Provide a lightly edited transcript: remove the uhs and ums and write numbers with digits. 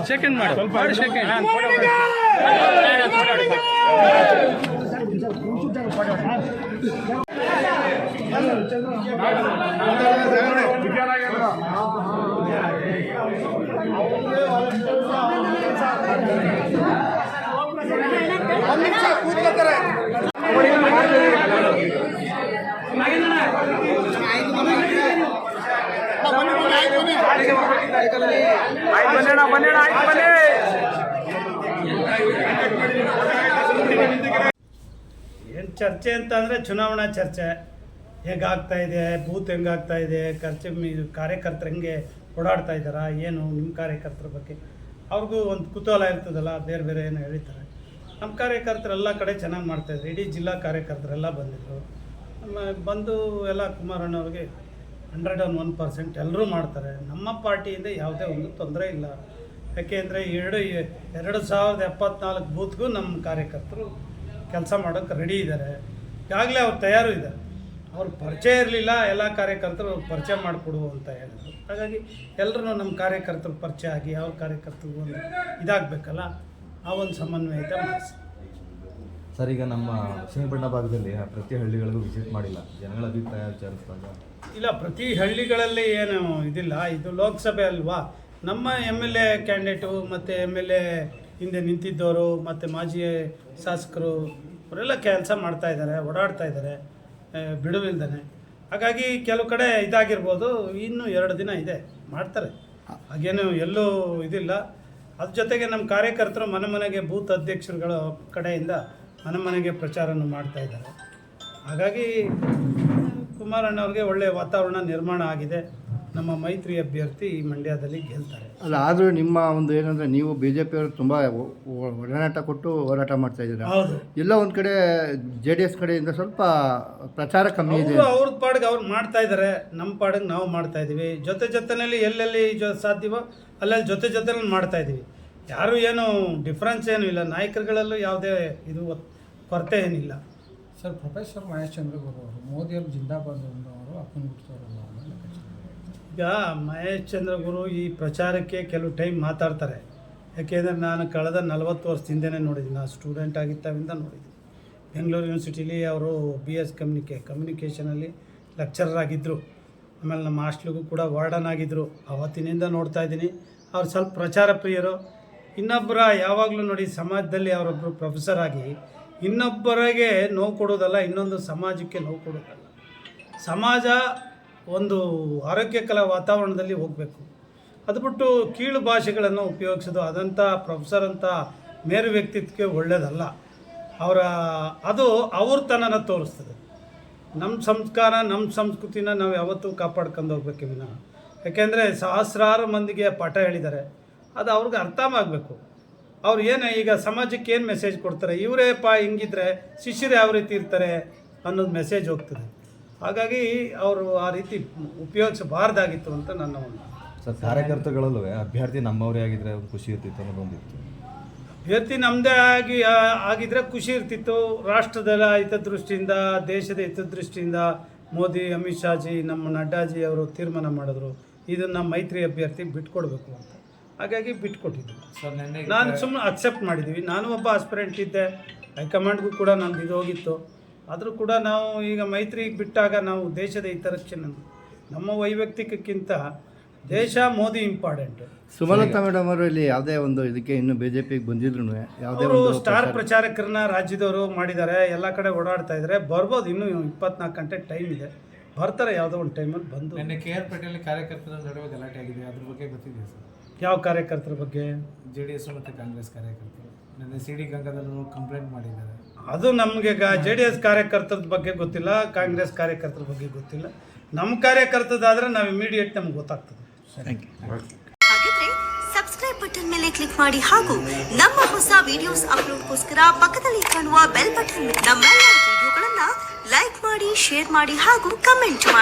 Second ಮಾಡಿ second ಏನು ಚರ್ಚೆ ಅಂತಂದರೆ ಚುನಾವಣಾ ಚರ್ಚೆ ಹೇಗಾಗ್ತಾ ಇದೆ, ಬೂತ್ ಹೆಂಗಾಗ್ತಾ ಇದೆ, ಕಾರ್ಯಕರ್ತರು ಹೆಂಗೆ ಓಡಾಡ್ತಾ ಇದ್ದಾರಾ, ಏನು ನಿಮ್ಮ ಕಾರ್ಯಕರ್ತರ ಬಗ್ಗೆ ಅವ್ರಿಗೂ ಒಂದು ಕುತೂಹಲ ಇರ್ತದಲ್ಲ, ಬೇರೆ ಬೇರೆ ಏನು ಹೇಳ್ತಾರೆ. ನಮ್ಮ ಕಾರ್ಯಕರ್ತರೆಲ್ಲ ಕಡೆ ಚೆನ್ನಾಗಿ ಮಾಡ್ತಾಯಿದ್ರು. ಇಡೀ ಜಿಲ್ಲಾ ಕಾರ್ಯಕರ್ತರೆಲ್ಲ ಬಂದಿದ್ದರು. ಬಂದು ಎಲ್ಲ ಕುಮಾರಣ್ಣವ್ರಿಗೆ 101% ಎಲ್ಲರೂ ಮಾಡ್ತಾರೆ. ನಮ್ಮ ಪಾರ್ಟಿಯಿಂದ ಯಾವುದೇ ಒಂದು ತೊಂದರೆ ಇಲ್ಲ. ಯಾಕೆಂದರೆ 2074 ಬೂತ್ಗೂ ನಮ್ಮ ಕಾರ್ಯಕರ್ತರು ಕೆಲಸ ಮಾಡೋಕ್ಕೆ ರೆಡಿ ಇದ್ದಾರೆ. ಈಗಾಗಲೇ ಅವ್ರು ತಯಾರು ಇದ್ದಾರೆ. ಅವ್ರ ಪರಿಚಯ ಇರಲಿಲ್ಲ, ಎಲ್ಲ ಕಾರ್ಯಕರ್ತರು ಪರಿಚಯ ಮಾಡಿಕೊಡು ಅಂತ ಹೇಳಿದ್ರು. ಹಾಗಾಗಿ ಎಲ್ಲರೂ ನಮ್ಮ ಕಾರ್ಯಕರ್ತರು ಪರಿಚಯ ಆಗಿ ಅವ್ರ ಕಾರ್ಯಕರ್ತರಿಗೂ ಒಂದು ಇದಾಗಬೇಕಲ್ಲ, ಆ ಒಂದು ಸಮನ್ವಯತೆ ಮಾಡಿಸಿ. ಸರ್, ಈಗ ನಮ್ಮ ಶ್ರೀಬಣ್ಣ ಭಾಗದಲ್ಲಿ ಪ್ರತಿ ಹಳ್ಳಿಗಳಿಗೂ ವಿಸಿಟ್ ಮಾಡಿಲ್ಲ, ಜನಗಳ ಅಭಿಪ್ರಾಯ ವಿಚಾರಿಸಿದಾಗ ಇಲ್ಲ, ಪ್ರತಿ ಹಳ್ಳಿಗಳಲ್ಲಿ ಏನು ಇದಿಲ್ಲ. ಇದು ಲೋಕಸಭೆ ಅಲ್ವಾ, ನಮ್ಮ MLA ಕ್ಯಾಂಡಿಡೇಟು ಮತ್ತು MLA ಹಿಂದೆ ನಿಂತಿದ್ದವರು ಮತ್ತು ಮಾಜಿ ಶಾಸಕರು ಅವರೆಲ್ಲ ಕೆಲಸ ಮಾಡ್ತಾಯಿದ್ದಾರೆ, ಓಡಾಡ್ತಾ ಇದ್ದಾರೆ ಬಿಡುವಿಲ್ದೇ. ಹಾಗಾಗಿ ಕೆಲವು ಕಡೆ ಇದಾಗಿರ್ಬೋದು, ಇನ್ನೂ 2 ದಿನ ಇದೆ, ಮಾಡ್ತಾರೆ. ಹಾಗೇನು ಎಲ್ಲೂ ಇದಿಲ್ಲ. ಅದ್ರ ಜೊತೆಗೆ ನಮ್ಮ ಕಾರ್ಯಕರ್ತರು ಮನೆ ಮನೆಗೆ ಬೂತ್ ಅಧ್ಯಕ್ಷರುಗಳ ಕಡೆಯಿಂದ ಮನೆ ಮನೆಗೆ ಪ್ರಚಾರವನ್ನು ಮಾಡ್ತಾಯಿದ್ದಾರೆ. ಹಾಗಾಗಿ ಕುಮಾರಣ್ಣವ್ರಿಗೆ ಒಳ್ಳೆಯ ವಾತಾವರಣ ನಿರ್ಮಾಣ ಆಗಿದೆ. ನಮ್ಮ ಮೈತ್ರಿ ಅಭ್ಯರ್ಥಿ ಮಂಡ್ಯದಲ್ಲಿ ಗೆಲ್ತಾರೆ. ಅಲ್ಲ, ಆದರೂ ನಿಮ್ಮ ಒಂದು ಏನಂದರೆ ನೀವು BJPಯವರು ತುಂಬ ಒಡನಾಟ ಕೊಟ್ಟು ಹೋರಾಟ ಮಾಡ್ತಾಯಿದ್ದೀರಾ. ಹೌದು, ಎಲ್ಲ ಒಂದು ಕಡೆ JDS ಕಡೆಯಿಂದ ಸ್ವಲ್ಪ ಪ್ರಚಾರ ಕಮ್ಮಿ ಇದೆ. ಅವ್ರ ಪಾಡಿಗೆ ಅವ್ರು ಮಾಡ್ತಾಯಿದ್ದಾರೆ, ನಮ್ಮ ಪಾಡಿಗೆ ನಾವು ಮಾಡ್ತಾಯಿದ್ದೀವಿ. ಜೊತೆಯಲ್ಲಿ ಎಲ್ಲೆಲ್ಲಿ ಸಾಧ್ಯವೋ ಅಲ್ಲೆಲ್ಲಿ ಜೊತೆಯಲ್ಲಿ ಮಾಡ್ತಾಯಿದ್ದೀವಿ. ಯಾರೂ ಏನು ಡಿಫ್ರೆನ್ಸ್ ಏನೂ ಇಲ್ಲ. ನಾಯಕರುಗಳಲ್ಲೂ ಯಾವುದೇ ಇದು ಕೊರತೆ ಏನಿಲ್ಲ. ಸರ್, ಪ್ರೊಫೆಸರ್ ಮಹೇಶ್ ಚಂದ್ರಗುರು ಅವರು ಮೋದಿಯವರು ಜಿಂದಾಬಾದ್ ಅವರು ಅಪ್ಪನ ಬಿಡ್ತಾರಲ್ಲ. ಈಗ ಮಹೇಶ್ ಚಂದ್ರಗುರು ಈ ಪ್ರಚಾರಕ್ಕೆ ಕೆಲವು ಟೈಮ್ ಮಾತಾಡ್ತಾರೆ. ಯಾಕೆಂದರೆ ನಾನು ಕಳೆದ 40 ವರ್ಷದಿಂದನೇ ನೋಡಿದ್ದೀನಿ. ನಾನು ಸ್ಟೂಡೆಂಟ್ ಆಗಿದ್ದಾವಿಂದ ನೋಡಿದ್ದೀನಿ. ಬೆಂಗಳೂರು ಯೂನಿವರ್ಸಿಟಿಲಿ ಅವರು BS ಕಮ್ಯುನಿಕೇಷನಲ್ಲಿ ಲೆಕ್ಚರರ್ ಆಗಿದ್ದರು. ಆಮೇಲೆ ನಮ್ಮ ಹಾಸ್ಟ್ಲಿಗೂ ಕೂಡ ವಾರ್ಡನ್ ಆಗಿದ್ದರು. ಅವತ್ತಿನಿಂದ ನೋಡ್ತಾ ಇದ್ದೀನಿ. ಅವ್ರು ಸ್ವಲ್ಪ ಪ್ರಚಾರ ಪ್ರಿಯರು. ಇನ್ನೊಬ್ಬರ ಯಾವಾಗಲೂ ನೋಡಿ, ಸಮಾಜದಲ್ಲಿ ಅವರೊಬ್ಬರು ಪ್ರೊಫೆಸರ್ ಆಗಿ ಇನ್ನೊಬ್ಬರಿಗೆ ನೋವು ಕೊಡೋದಲ್ಲ, ಇನ್ನೊಂದು ಸಮಾಜಕ್ಕೆ ನೋವು ಕೊಡೋದಲ್ಲ. ಸಮಾಜ ಒಂದು ಆರೋಗ್ಯಕರ ವಾತಾವರಣದಲ್ಲಿ ಹೋಗಬೇಕು. ಅದು ಬಿಟ್ಟು ಕೀಳು ಭಾಷೆಗಳನ್ನು ಉಪಯೋಗಿಸೋದು ಅದಂಥ ಪ್ರೊಫೆಸರ್ ಅಂತ ಮೇರು ವ್ಯಕ್ತಿತ್ವಕ್ಕೆ ಒಳ್ಳೆಯದಲ್ಲ. ಅದು ಅವ್ರತನನ ತೋರಿಸ್ತದೆ. ನಮ್ಮ ಸಂಸ್ಕಾರ, ನಮ್ಮ ಸಂಸ್ಕೃತಿನ ನಾವು ಯಾವತ್ತೂ ಕಾಪಾಡ್ಕೊಂಡು ಹೋಗ್ಬೇಕು ವಿನಃ. ಯಾಕೆಂದರೆ ಸಹಸ್ರಾರು ಮಂದಿಗೆ ಪಾಠ ಹೇಳಿದ್ದಾರೆ, ಅದು ಅವ್ರಿಗೆ ಅರ್ಥ ಆಗಬೇಕು. ಅವ್ರು ಏನು ಈಗ ಸಮಾಜಕ್ಕೆ ಏನು ಮೆಸೇಜ್ ಕೊಡ್ತಾರೆ, ಇವರೇ ಹಿಂಗಿದ್ರೆ ಶಿಷ್ಯರು ಯಾವ ರೀತಿ ಇರ್ತಾರೆ ಅನ್ನೋದು ಮೆಸೇಜ್ ಹೋಗ್ತದೆ. ಹಾಗಾಗಿ ಅವರು ಆ ರೀತಿ ಉಪಯೋಗಿಸಬಾರ್ದಾಗಿತ್ತು ಅಂತ ನನ್ನ ಒಂದು. ಸರ್, ಕಾರ್ಯಕರ್ತಗಳಲ್ಲೂ ಅಭ್ಯರ್ಥಿ ನಮ್ಮವರೇ ಆಗಿದ್ರೆ ಖುಷಿ ಇರ್ತಿತ್ತು ಅನ್ನೋದೊಂದಿತ್ತು. ಅಭ್ಯರ್ಥಿ ನಮ್ಮದೇ ಆಗಿದ್ರೆ ಖುಷಿ ಇರ್ತಿತ್ತು. ರಾಷ್ಟ್ರದ ಹಿತದೃಷ್ಟಿಯಿಂದ, ದೇಶದ ಹಿತದೃಷ್ಟಿಯಿಂದ ಮೋದಿ, ಅಮಿತ್ ಶಾಜಿ, ನಮ್ಮ ನಡ್ಡಾಜಿ ಅವರು ತೀರ್ಮಾನ ಮಾಡಿದ್ರು ಇದನ್ನು ಮೈತ್ರಿ ಅಭ್ಯರ್ಥಿ ಬಿಟ್ಕೊಡ್ಬೇಕು ಅಂತ. ಹಾಗಾಗಿ ಬಿಟ್ಕೊಟ್ಟಿದ್ವಿ. ನಾನು ಸುಮ್ಮನೆ ಅಕ್ಸೆಪ್ಟ್ ಮಾಡಿದ್ದೀವಿ. ನಾನು ಒಬ್ಬ ಆಸ್ಪಿರೆಂಟ್ ಇದ್ದೆ, ಹೈಕಮಾಂಡ್ಗೂ ಕೂಡ ನಂದು ಇದು ಹೋಗಿತ್ತು. ಆದರೂ ಕೂಡ ನಾವು ಈಗ ಮೈತ್ರಿಗೆ ಬಿಟ್ಟಾಗ ನಾವು ದೇಶದ ಹಿತರಕ್ಷಣೆ, ನಮ್ಮ ವೈಯಕ್ತಿಕಕ್ಕಿಂತ ದೇಶ, ಮೋದಿ ಇಂಪಾರ್ಟೆಂಟು. ಸುಮಲತಾ ಮೇಡಮ್ ಅವರು ಇಲ್ಲಿ ಯಾವುದೇ ಒಂದು ಇದಕ್ಕೆ ಇನ್ನೂ BJPಗೆ ಬಂದಿದ್ರು ಯಾವುದೇ ಒಂದು ಸ್ಟಾರ್ ಪ್ರಚಾರಕರನ್ನ ರಾಜ್ಯದವರು ಮಾಡಿದ್ದಾರೆ. ಎಲ್ಲ ಕಡೆ ಓಡಾಡ್ತಾ ಇದ್ದಾರೆ. ಬರ್ಬೋದು, ಇನ್ನೂ 24 ಗಂಟೆ ಟೈಮ್ ಇದೆ, ಬರ್ತಾರೆ. ಯಾವುದೋ ಒಂದು ಟೈಮಲ್ಲಿ ಬಂದು. KR ಪೇಟೆಯಲ್ಲಿ ಕಾರ್ಯಕರ್ತರ ನಡುವೆ ಗಲಾಟೆ ಆಗಿದೆ, ಅದ್ರ ಬಗ್ಗೆ ಗೊತ್ತಿದೆ ಸರ್? ಯಾವ ಕಾರ್ಯಕರ್ತರ ಬಗ್ಗೆ? JDS ಮತ್ತು ಕಾಂಗ್ರೆಸ್ ಕಾರ್ಯಕರ್ತರು ನನ್ನ CD ಗಂಗಾಧರ್ ಕಂಪ್ಲೇಂಟ್ ಮಾಡಿದ್ದಾರೆ. ಅದು ನಮಗೆ JDS ಕಾರ್ಯಕರ್ತರ ಬಗ್ಗೆ ಗೊತ್ತಿಲ್ಲ, ಕಾಂಗ್ರೆಸ್ ಕಾರ್ಯಕರ್ತರ ಬಗ್ಗೆ ಗೊತ್ತಿಲ್ಲ. ನಮ್ಮ ಕಾರ್ಯಕರ್ತದಾದ್ರೆ ನಾವು ಇಮಿಡಿಯೇಟ್ ನಮ್ಗೆ ಗೊತ್ತಾಗ್ತದೆ. ಹಾಗಿದ್ರೆ ಸಬ್ಸ್ಕ್ರೈಬ್ ಬಟನ್ ಮೇಲೆ ಕ್ಲಿಕ್ ಮಾಡಿ ಹಾಗೂ ನಮ್ಮ ಹೊಸ ವಿಡಿಯೋಸ್ ಅಪ್ಲೋಡ್ಗೋಸ್ಕರ ಪಕ್ಕದಲ್ಲಿ ಕಾಣುವ ಬೆಲ್ ಬಟನ್ ನಮ್ಮೆಲ್ಲ ವಿಡಿಯೋಗಳನ್ನ ಲೈಕ್ ಮಾಡಿ, ಶೇರ್ ಮಾಡಿ ಹಾಗೂ ಕಮೆಂಟ್ ಮಾಡಿ.